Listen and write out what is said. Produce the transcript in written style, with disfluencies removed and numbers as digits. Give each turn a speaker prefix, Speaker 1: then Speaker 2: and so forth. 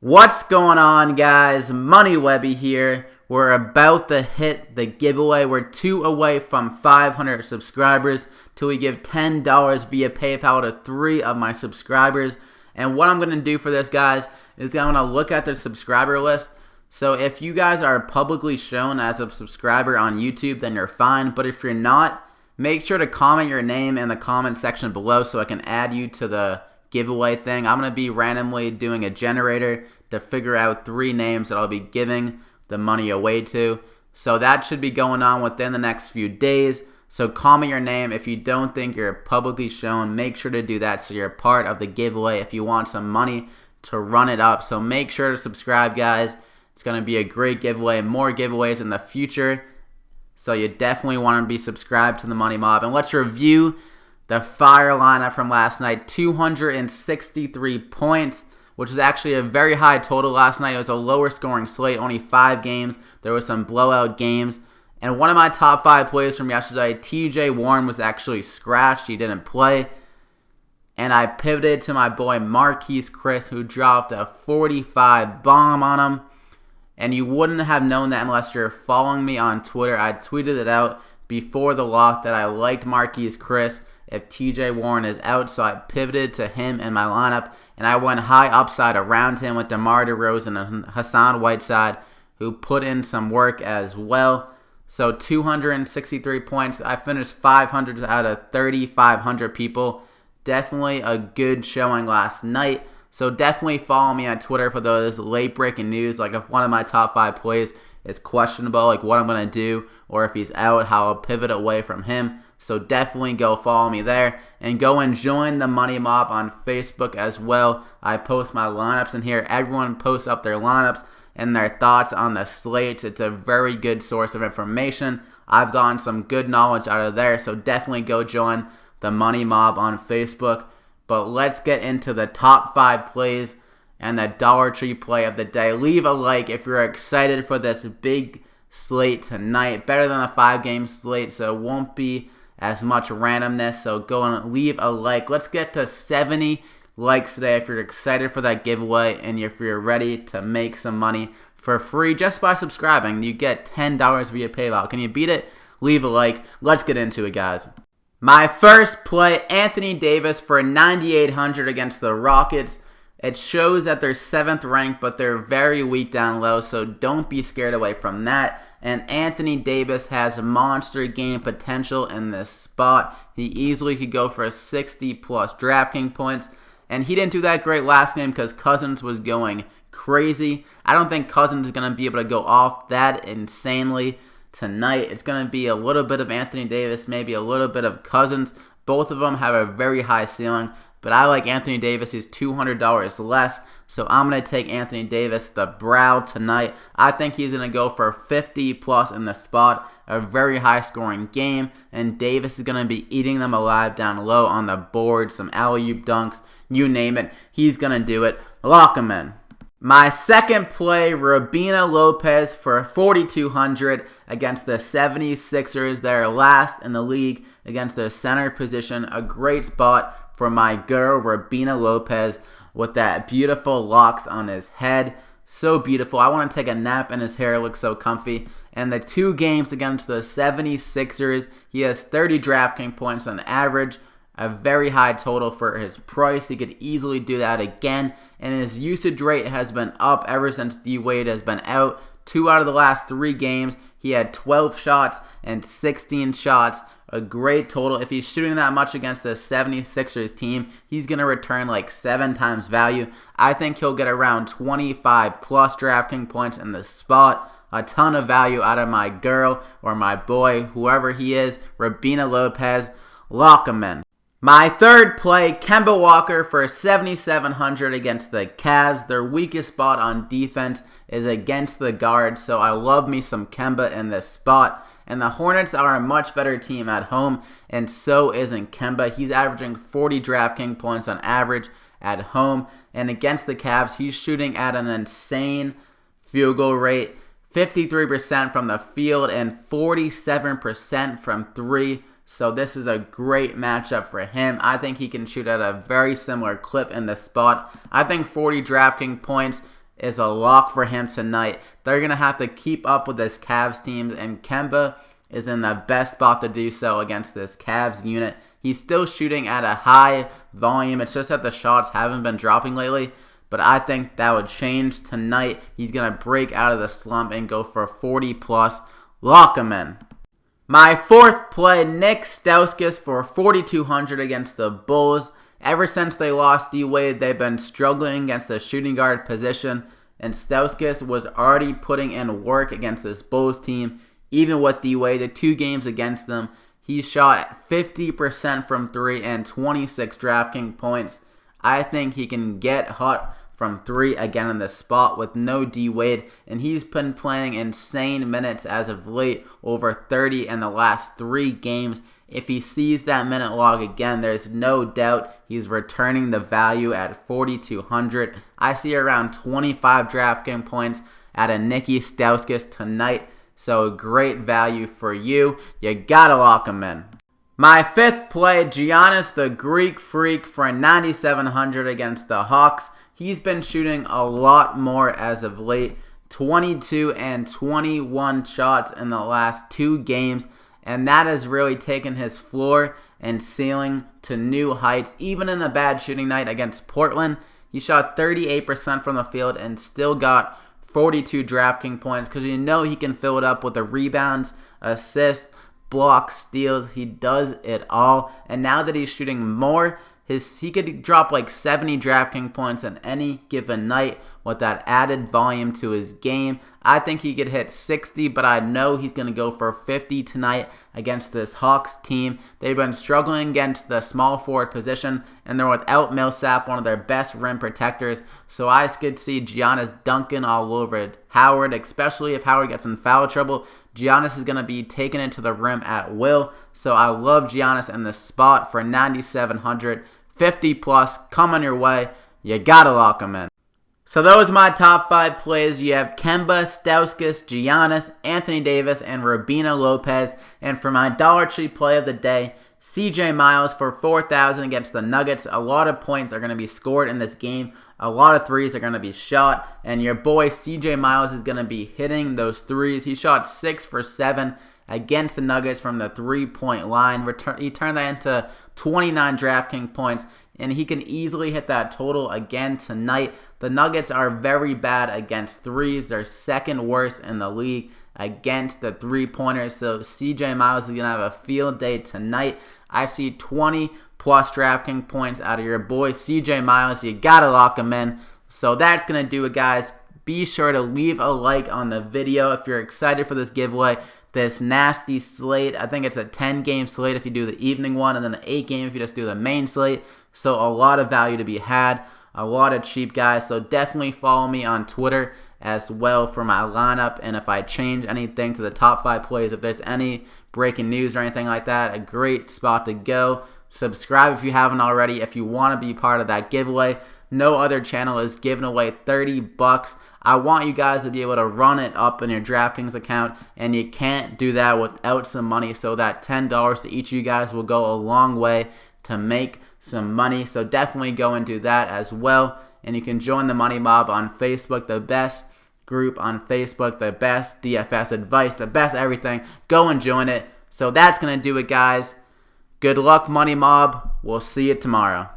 Speaker 1: What's going on, guys? Money Webby here. We're about to hit the giveaway. We're 2 away from 500 subscribers till we give $10 via PayPal to 3 of my subscribers. And what I'm going to do for this, guys, is I'm going to look at the subscriber list. So if you guys are publicly shown as a subscriber on YouTube, then you're fine. But if you're not, make sure to comment your name in the comment section below so I can add you to the giveaway thing. I'm going to be randomly doing a generator to figure out 3 names that I'll be giving the money away to. So that should be going on within the next few days. So comment your name. If you don't think you're publicly shown, make sure to do that so you're part of the giveaway if you want some money to run it up. So make sure to subscribe, guys. It's going to be a great giveaway. More giveaways in the future. So you definitely want to be subscribed to the Money Mob. And let's review the fire lineup from last night. 263 points, which is actually a very high total last night. It was a lower scoring slate, only 5 games. There was some blowout games. And one of my top 5 plays from yesterday, TJ Warren, was actually scratched. He didn't play. And I pivoted to my boy Marquise Chris, who dropped a 45 bomb on him. And you wouldn't have known that unless you're following me on Twitter. I tweeted it out before the lock that I liked Marquise Chris if TJ Warren is out, so I pivoted to him in my lineup, and I went high upside around him with DeMar DeRozan and Hassan Whiteside, who put in some work as well. So 263 points. I finished 500 out of 3,500 people. Definitely a good showing last night. So definitely follow me on Twitter for those late breaking news, like if one of my top 5 plays is questionable, like what I'm going to do, or if he's out, how I'll pivot away from him. So definitely go follow me there. And go and join the Money Mob on Facebook as well. I post my lineups in here. Everyone posts up their lineups and their thoughts on the slates. It's a very good source of information. I've gotten some good knowledge out of there. So definitely go join the Money Mob on Facebook. But let's get into the top 5 plays and the Dollar Tree play of the day. Leave a like if you're excited for this big slate tonight. Better than a 5-game slate, so it won't be as much randomness. So go and leave a like. Let's get to 70 likes today if you're excited for that giveaway and if you're ready to make some money for free just by subscribing. You get $10 via PayPal. Can you beat it? Leave a like. Let's get into it, guys. My first play, Anthony Davis for 9,800 against the Rockets. It shows that they're 7th ranked, but they're very weak down low, so don't be scared away from that. And Anthony Davis has monster game potential in this spot. He easily could go for 60-plus DraftKings points, and he didn't do that great last game because Cousins was going crazy. I don't think Cousins is going to be able to go off that insanely tonight. It's going to be a little bit of Anthony Davis, maybe a little bit of Cousins. Both of them have a very high ceiling, but I like Anthony Davis. He's $200 less, so I'm going to take Anthony Davis the brow tonight. I think he's going to go for 50-plus in the spot, a very high-scoring game, and Davis is going to be eating them alive down low on the board, some alley-oop dunks, you name it. He's going to do it. Lock him in. My second play, Robina Lopez for 4,200 against the 76ers. They're last in the league against their center position. A great spot for my girl, Robina Lopez, with that beautiful locks on his head. So beautiful. I want to take a nap in his hair. It looks so comfy. And the 2 games against the 76ers, he has 30 DraftKings points on average. A very high total for his price. He could easily do that again. And his usage rate has been up ever since D-Wade has been out. 2 out of the last 3 games, he had 12 shots and 16 shots. A great total. If he's shooting that much against the 76ers team, he's going to return like 7 times value. I think he'll get around 25-plus DraftKings points in the spot. A ton of value out of my girl or my boy, whoever he is, Robina Lopez. Lock him in. My third play, Kemba Walker for 7,700 against the Cavs. Their weakest spot on defense is against the guards, so I love me some Kemba in this spot. And the Hornets are a much better team at home, and so isn't Kemba. He's averaging 40 DraftKings points on average at home. And against the Cavs, he's shooting at an insane field goal rate. 53% from the field and 47% from 3. So this is a great matchup for him. I think he can shoot at a very similar clip in the spot. I think 40 DraftKings points is a lock for him tonight. They're going to have to keep up with this Cavs team, and Kemba is in the best spot to do so against this Cavs unit. He's still shooting at a high volume. It's just that the shots haven't been dropping lately, but I think that would change tonight. He's going to break out of the slump and go for 40+. Lock him in. My fourth play, Nick Stauskas for 4,200 against the Bulls. Ever since they lost D-Wade, they've been struggling against the shooting guard position, and Stauskas was already putting in work against this Bulls team. Even with D-Wade, the 2 games against them, he shot 50% from 3 and 26 DraftKings points. I think he can get hot from 3 again in this spot with no D-Wade, and he's been playing insane minutes as of late, over 30 in the last 3 games. If he sees that minute log again, there's no doubt he's returning the value at 4,200. I see around 25 DraftKings points at a Nicky Stauskas tonight, so great value for you. You gotta lock him in. My fifth play, Giannis the Greek Freak for 9,700 against the Hawks. He's been shooting a lot more as of late, 22 and 21 shots in the last 2 games, and that has really taken his floor and ceiling to new heights. Even in a bad shooting night against Portland, he shot 38% from the field and still got 42 DraftKings points, because you know he can fill it up with the rebounds, assists, blocks, steals. He does it all. And now that he's shooting more, he could drop like 70 DraftKings points on any given night with that added volume to his game. I think he could hit 60, but I know he's going to go for 50 tonight against this Hawks team. They've been struggling against the small forward position, and they're without Millsap, one of their best rim protectors. So I could see Giannis dunking all over Howard, especially if Howard gets in foul trouble. Giannis is going to be taking it to the rim at will. So I love Giannis in the spot for 9,700. 50+ coming your way. You got to lock him in. So those are my top 5 plays. You have Kemba, Stauskas, Giannis, Anthony Davis, and Rubino Lopez. And for my Dollar Tree play of the day, CJ Miles for 4,000 against the Nuggets. A lot of points are going to be scored in this game. A lot of threes are going to be shot. And your boy CJ Miles is going to be hitting those threes. He shot 6 for 7 against the Nuggets from the 3-point line. He turned that into 29 DraftKings points, and he can easily hit that total again tonight. The Nuggets are very bad against threes. They're second worst in the league against the three-pointers, so CJ Miles is going to have a field day tonight. I see 20+ DraftKings points out of your boy CJ Miles. You got to lock him in. So that's going to do it, guys. Be sure to leave a like on the video if you're excited for this giveaway. This nasty slate. I think it's a 10-game slate if you do the evening one, and then an 8-game if you just do the main slate. So a lot of value to be had. A lot of cheap guys. So definitely follow me on Twitter as well for my lineup. And if I change anything to the top 5 plays, if there's any breaking news or anything like that, a great spot to go. Subscribe if you haven't already if you want to be part of that giveaway. No other channel is giving away $30. I want you guys to be able to run it up in your DraftKings account, and you can't do that without some money. So that $10 to each of you guys will go a long way to make some money. So definitely go and do that as well. And you can join the Money Mob on Facebook, the best group on Facebook, the best DFS advice, the best everything. Go and join it. So that's going to do it, guys. Good luck, Money Mob. We'll see you tomorrow.